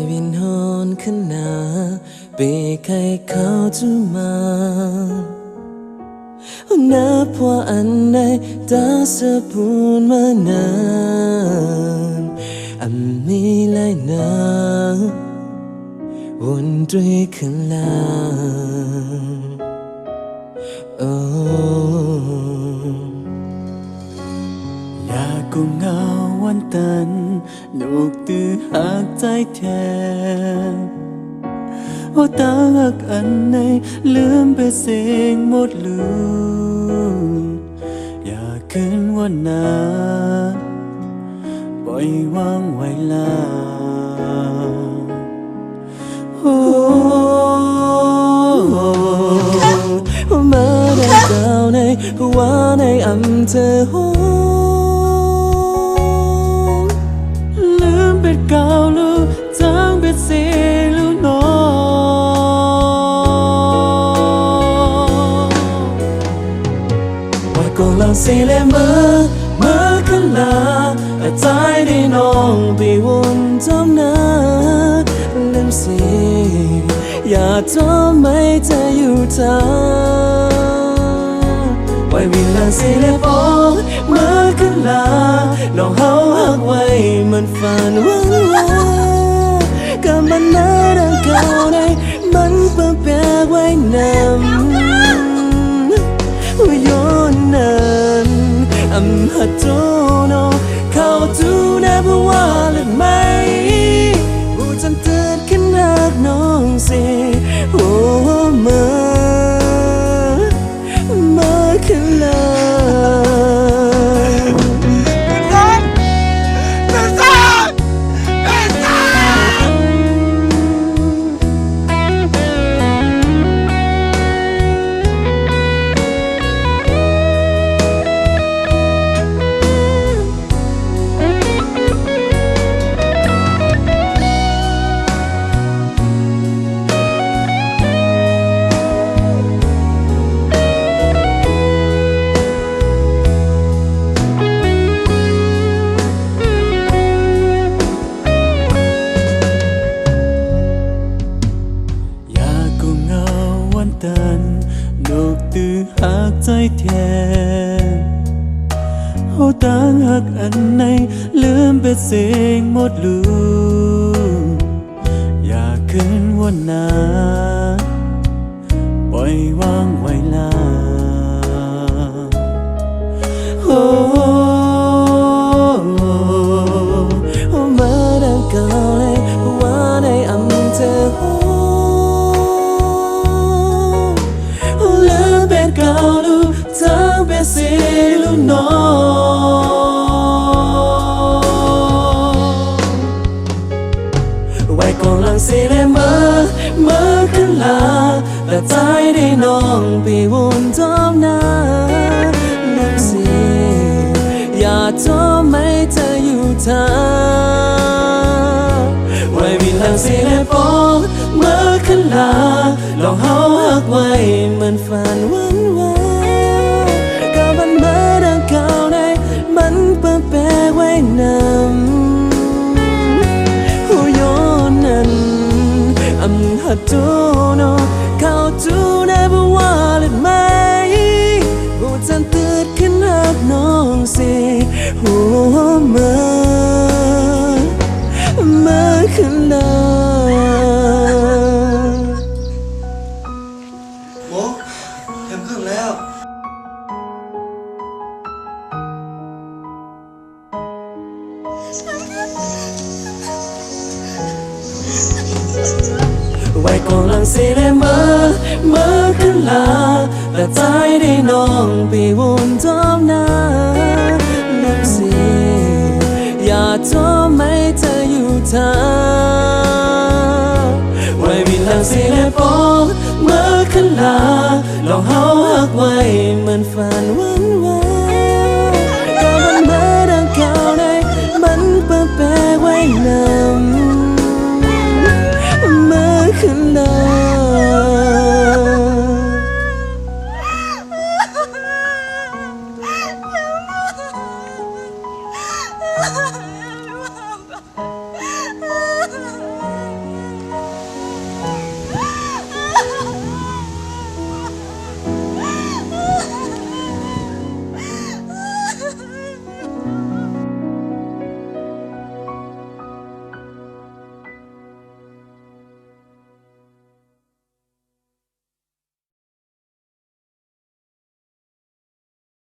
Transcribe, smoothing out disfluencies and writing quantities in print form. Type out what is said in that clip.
วินฮอนขึ้นหนาเปใครเขาจะมานับว่าอันใดตาสะปูนมานานอันมีหลายนาวนด้วยขึ้นลาโอ้อยากกูเงาวันตันลูกตื้อหักใจแทนโอ้ตาหักอันไหนลืมไปเสียงหมดลืมอยากขึ้นวันนาปล่อยวางไว้ลาโอ้มาได้เจ้าในว่าในอำเภอโฮลืมเป็นเก่าลูกจางเป็นเสียลูกน้องว่าก็ลังเสียเลยเมื่อขึ้นลาแต่ใจได้น้องไปวนจมน้าลืมสิอย่าทำไม่จะอยู่เธอไว้วิลาเสียเลยบอกเมื่อขึ้นลาน้องเฮาหักไว้มันฝันหวังว่ากับมันน่าดังเก่าในมันเปิดแปลกไว้นำย้อนนั้นอำหัดโจโนเข้าจูนะเพราะว่าเลือดไม่ผู้จำเตือนขึ้นหักน้องสิโอ้มาขึ้นลาลูกตื้อหักใจแทนโอ้ต่างหักอันไหนลืมไปเสียงหมดลูกอยากขึ้นวันนาปล่อยวางไว้ลาโอ้มาดังเก่าเลยว่าในอำเภอเก่าลูกเธอเป็นสิลูกน้องไว้ก่อนหลังสิเลยเมื่อขึ้นลาแต่ใจได้น้องไปวนจอมนาลืมสิอย่าทำไม่เธออยู่เธอไว้วินหลังสิเลยบอกเมื่อขึ้นลาลองเฮาหักไว้มันฝันวันว่ากับมันมาดังเก่าในมันเปิดแปลกไว้นำผู้ย้อนนั้นอำหัดจูโนเข้าจูได้เพราะว่าเลือดไม่ผู้จันตืดขึ้นหักน้องสิหัวมาขึ้นลาไว้ก่อนหลังสิเลยเมื่อขึ้นลาแต่ใจได้น้องไปวนจอมนาลืมสิอย่าทำไม่เธออยู่เธอไว้วินหลังสิเลยบอกเมื่อขึ้นลาลองเฮาหักไว้